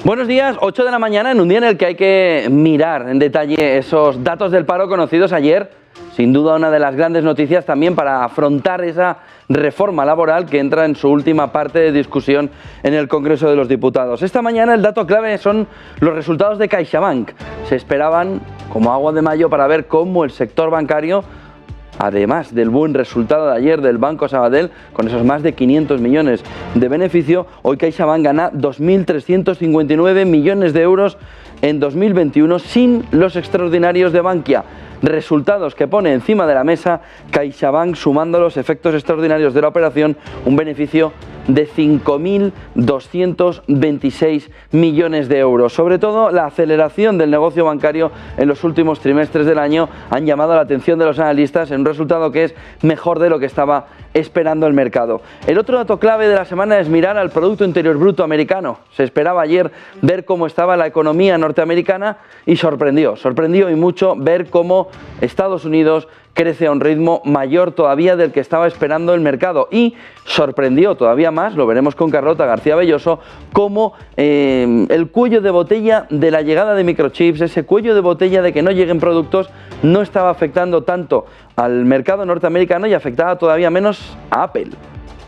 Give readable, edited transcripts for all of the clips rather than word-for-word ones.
Buenos días, 8 de la mañana, en un día en el que hay que mirar en detalle esos datos del paro conocidos ayer. Sin duda una de las grandes noticias también para afrontar esa reforma laboral que entra en su última parte de discusión en el Congreso de los Diputados. Esta mañana el dato clave son los resultados de CaixaBank. Se esperaban como agua de mayo para ver cómo el sector bancario, además del buen resultado de ayer del Banco Sabadell, con esos más de 500 millones de beneficio, hoy CaixaBank gana 2.359 millones de euros en 2021 sin los extraordinarios de Bankia. Resultados que pone encima de la mesa CaixaBank, sumando los efectos extraordinarios de la operación, un beneficio de 5.226 millones de euros. Sobre todo, la aceleración del negocio bancario en los últimos trimestres del año han llamado la atención de los analistas en un resultado que es mejor de lo que estaba esperando el mercado. El otro dato clave de la semana es mirar al Producto Interior Bruto americano. Se esperaba ayer ver cómo estaba la economía norteamericana y sorprendió y mucho ver cómo Estados Unidos crece a un ritmo mayor todavía del que estaba esperando el mercado, y sorprendió todavía más, lo veremos con Carlota García Belloso, cómo el cuello de botella de la llegada de microchips, ese cuello de botella de que no lleguen productos, no estaba afectando tanto al mercado norteamericano y afectaba todavía menos a Apple.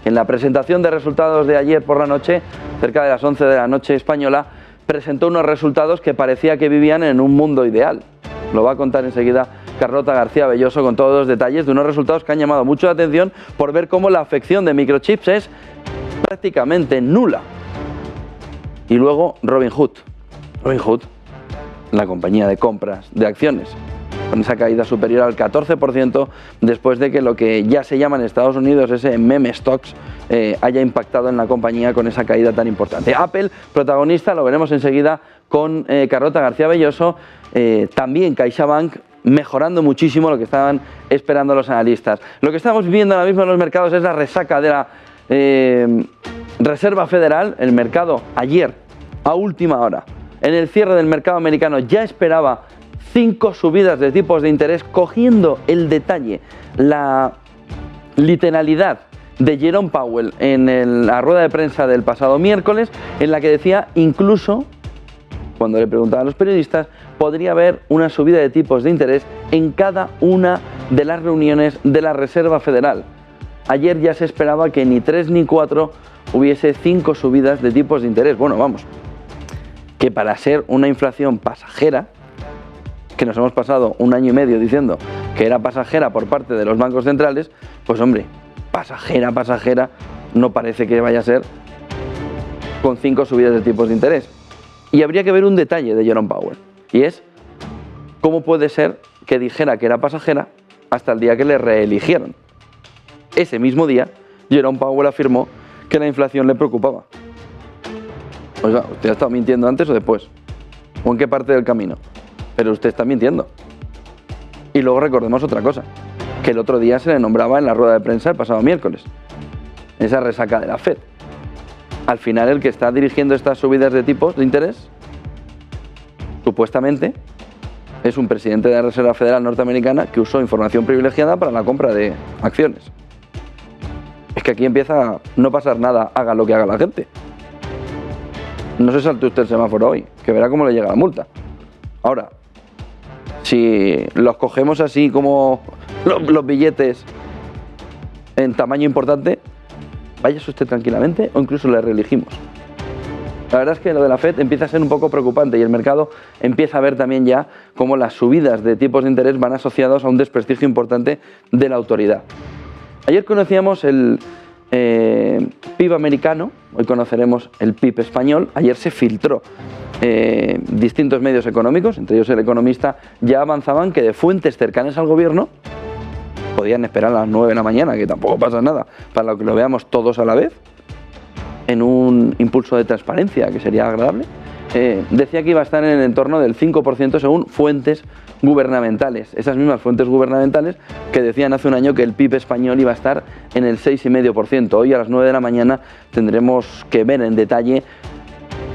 En la presentación de resultados de ayer por la noche, cerca de las 11 de la noche española, presentó unos resultados que parecía que vivían en un mundo ideal. Lo va a contar enseguida Carlota García Belloso con todos los detalles de unos resultados que han llamado mucho la atención por ver cómo la afección de microchips es prácticamente nula. Y luego Robinhood, la compañía de compras de acciones, con esa caída superior al 14% después de que lo que ya se llama en Estados Unidos ese meme stocks haya impactado en la compañía con esa caída tan importante. Apple, protagonista, lo veremos enseguida con Carlota García Belloso, también CaixaBank, mejorando muchísimo lo que estaban esperando los analistas. Lo que estamos viviendo ahora mismo en los mercados es la resaca de la Reserva Federal. El mercado ayer, a última hora, en el cierre del mercado americano, ya esperaba 5 subidas de tipos de interés, cogiendo el detalle, la literalidad de Jerome Powell en la rueda de prensa del pasado miércoles, en la que decía, incluso cuando le preguntaban a los periodistas, podría haber una subida de tipos de interés en cada una de las reuniones de la Reserva Federal. Ayer ya se esperaba que ni 3 ni 4 hubiese 5 subidas de tipos de interés. Bueno, vamos, que para ser una inflación pasajera, que nos hemos pasado un año y medio diciendo que era pasajera por parte de los bancos centrales, pues hombre, pasajera no parece que vaya a ser con 5 subidas de tipos de interés. Y habría que ver un detalle de Jerome Powell, y es cómo puede ser que dijera que era pasajera hasta el día que le reeligieron. Ese mismo día, Jerome Powell afirmó que la inflación le preocupaba. Oiga, ¿usted ha estado mintiendo antes o después? ¿O en qué parte del camino? Pero usted está mintiendo. Y luego recordemos otra cosa, que el otro día se le nombraba en la rueda de prensa el pasado miércoles, esa resaca de la Fed. Al final el que está dirigiendo estas subidas de tipos de interés, supuestamente, es un presidente de la Reserva Federal norteamericana que usó información privilegiada para la compra de acciones. Es que aquí empieza a no pasar nada, haga lo que haga la gente. No se salte usted el semáforo hoy, que verá cómo le llega la multa. Ahora, si los cogemos así como los billetes en tamaño importante, váyase usted tranquilamente o incluso le reelegimos. La verdad es que lo de la Fed empieza a ser un poco preocupante y el mercado empieza a ver también ya cómo las subidas de tipos de interés van asociados a un desprestigio importante de la autoridad. Ayer conocíamos el PIB americano, hoy conoceremos el PIB español. Ayer se filtró. Distintos medios económicos, entre ellos El Economista, ya avanzaban que de fuentes cercanas al gobierno, podían esperar a las 9 de la mañana, que tampoco pasa nada, para que lo veamos todos a la vez, en un impulso de transparencia que sería agradable, decía que iba a estar en el entorno del 5% según fuentes gubernamentales. Esas mismas fuentes gubernamentales que decían hace un año que el PIB español iba a estar en el 6,5%. Hoy a las 9 de la mañana tendremos que ver en detalle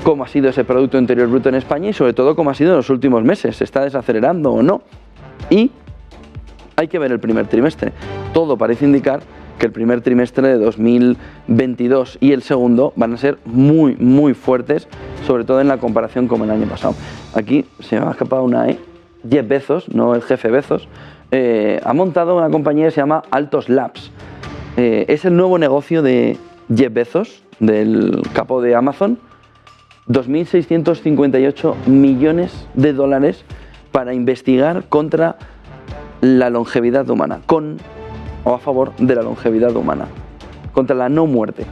cómo ha sido ese Producto Interior Bruto en España y sobre todo cómo ha sido en los últimos meses. ¿Se está desacelerando o no? Y hay que ver el primer trimestre. Todo parece indicar que el primer trimestre de 2022 y el segundo van a ser muy fuertes, sobre todo en la comparación con el año pasado. Aquí se me ha escapado una E. Jeff Bezos, no el jefe Bezos, ha montado una compañía que se llama Altos Labs. Es el nuevo negocio de Jeff Bezos, del capo de Amazon. 2.658 millones de dólares para investigar contra la longevidad humana, o a favor de la longevidad humana, contra la no muerte.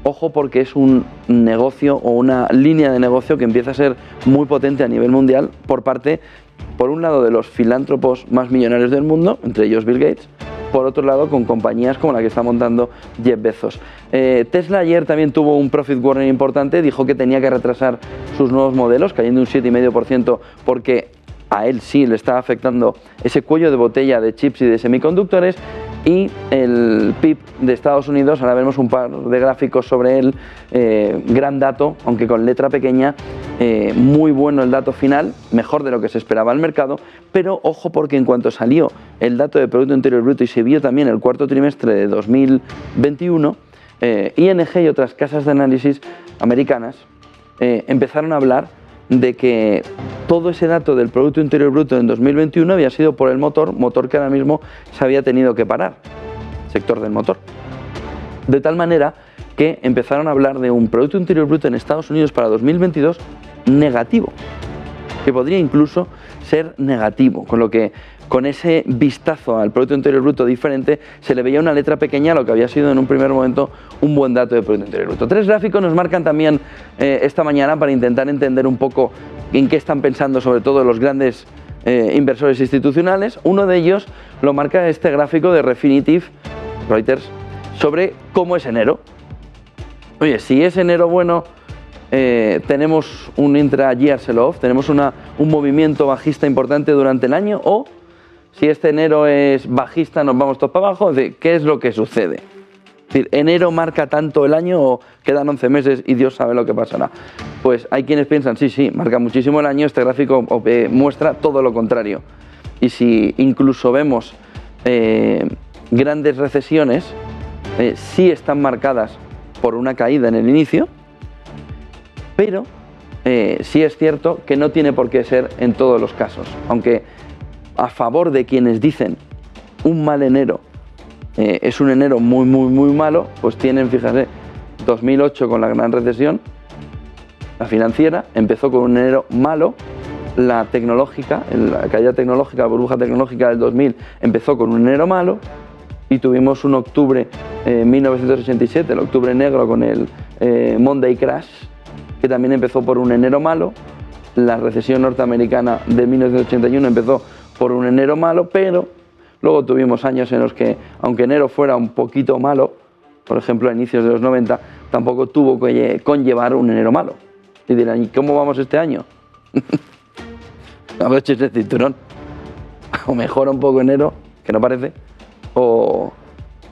Ojo, porque es un negocio o una línea de negocio que empieza a ser muy potente a nivel mundial por un lado de los filántropos más millonarios del mundo, entre ellos Bill Gates, por otro lado con compañías como la que está montando Jeff Bezos. Tesla ayer también tuvo un profit warning importante, dijo que tenía que retrasar sus nuevos modelos, cayendo un 7,5% porque a él sí le está afectando ese cuello de botella de chips y de semiconductores. Y el PIB de Estados Unidos, ahora vemos un par de gráficos sobre él, gran dato, aunque con letra pequeña, muy bueno el dato final, mejor de lo que se esperaba el mercado, pero ojo porque en cuanto salió el dato de Producto Interior Bruto y se vio también el cuarto trimestre de 2021, ING y otras casas de análisis americanas empezaron a hablar de que todo ese dato del Producto Interior Bruto en 2021 había sido por el motor que ahora mismo se había tenido que parar, sector del motor. De tal manera que empezaron a hablar de un Producto Interior Bruto en Estados Unidos para 2022 negativo, que podría incluso ser negativo, con lo que con ese vistazo al Producto Interior Bruto diferente se le veía una letra pequeña a lo que había sido en un primer momento un buen dato de Producto Interior Bruto. Tres gráficos nos marcan también esta mañana para intentar entender un poco en qué están pensando sobre todo los grandes inversores institucionales. Uno de ellos lo marca este gráfico de Refinitiv, Reuters, sobre cómo es enero. Oye, si es enero bueno, tenemos un intra-year sell-off, tenemos un movimiento bajista importante durante el año, o si este enero es bajista nos vamos todos para abajo. ¿Qué es lo que sucede? Es decir, ¿enero marca tanto el año o quedan 11 meses y Dios sabe lo que pasará? Pues hay quienes piensan, sí, marca muchísimo el año. Este gráfico muestra todo lo contrario. Y si incluso vemos grandes recesiones, sí están marcadas por una caída en el inicio, pero sí es cierto que no tiene por qué ser en todos los casos, aunque a favor de quienes dicen un mal enero es un enero muy malo, pues tienen, fíjate, 2008 con la gran recesión, la financiera empezó con un enero malo, la tecnológica, la caída tecnológica, la burbuja tecnológica del 2000 empezó con un enero malo y tuvimos un octubre 1987, el octubre negro con el Monday Crash, que también empezó por un enero malo. La recesión norteamericana de 1981 empezó por un enero malo, pero luego tuvimos años en los que, aunque enero fuera un poquito malo, por ejemplo a inicios de los 90, tampoco tuvo que conllevar un enero malo. Y dirán, ¿y cómo vamos este año? Abroches el cinturón. O mejora un poco enero, que no parece, o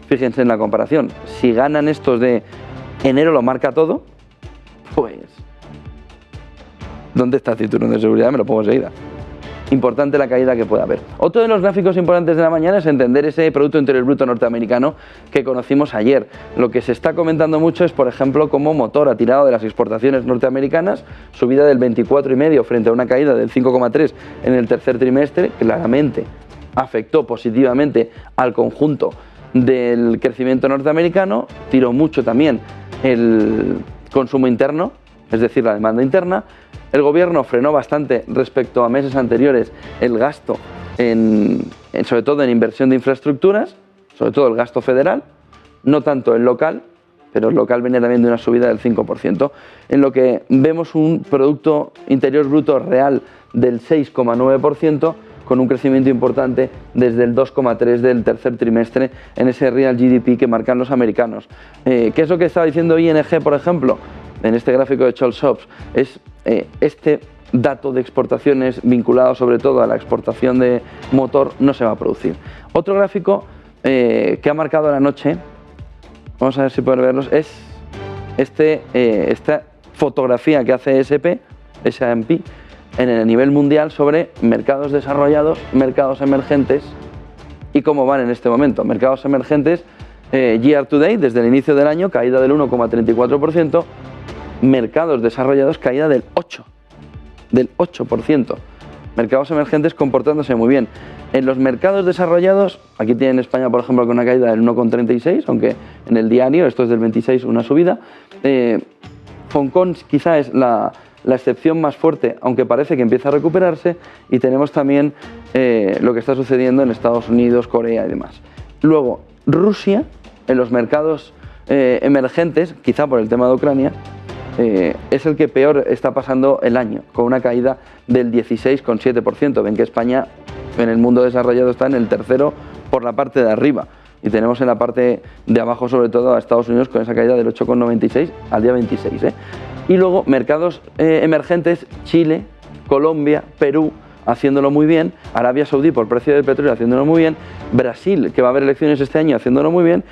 fíjense en la comparación. Si ganan estos de enero lo marca todo, pues ¿dónde está el cinturón de seguridad? Me lo pongo enseguida. Importante la caída que pueda haber. Otro de los gráficos importantes de la mañana es entender ese Producto Interior Bruto norteamericano que conocimos ayer. Lo que se está comentando mucho es, por ejemplo, cómo motor ha tirado de las exportaciones norteamericanas, subida del 24,5 frente a una caída del 5,3 en el tercer trimestre, claramente afectó positivamente al conjunto del crecimiento norteamericano, tiró mucho también el consumo interno, es decir, la demanda interna. El gobierno frenó bastante respecto a meses anteriores el gasto, sobre todo en inversión de infraestructuras, sobre todo el gasto federal, no tanto el local, pero el local viene también de una subida del 5%, en lo que vemos un Producto Interior Bruto real del 6,9%, con un crecimiento importante desde el 2,3% del tercer trimestre en ese real GDP que marcan los americanos. ¿Qué es lo que estaba diciendo ING, por ejemplo? En este gráfico de Charles Schwab, es este dato de exportaciones vinculado sobre todo a la exportación de motor no se va a producir. Otro gráfico que ha marcado la noche, vamos a ver si pueden verlos, es esta fotografía que hace S&P en el nivel mundial sobre mercados desarrollados, mercados emergentes y cómo van en este momento. Mercados emergentes Year to date, desde el inicio del año, caída del 1,34%, mercados desarrollados, caída del 8%. Mercados emergentes comportándose muy bien. En los mercados desarrollados, aquí tienen España, por ejemplo, con una caída del 1,36, aunque en el diario, esto es del 26, una subida. Hong Kong quizá es la excepción más fuerte, aunque parece que empieza a recuperarse, y tenemos también lo que está sucediendo en Estados Unidos, Corea y demás. Luego, Rusia, en los mercados emergentes, quizá por el tema de Ucrania, es el que peor está pasando el año, con una caída del 16,7%. Ven que España en el mundo desarrollado está en el tercero por la parte de arriba, y tenemos en la parte de abajo sobre todo a Estados Unidos con esa caída del 8,96 al día 26. Y luego mercados emergentes, Chile, Colombia, Perú, haciéndolo muy bien, Arabia Saudí por precio del petróleo haciéndolo muy bien, Brasil, que va a haber elecciones este año, haciéndolo muy bien,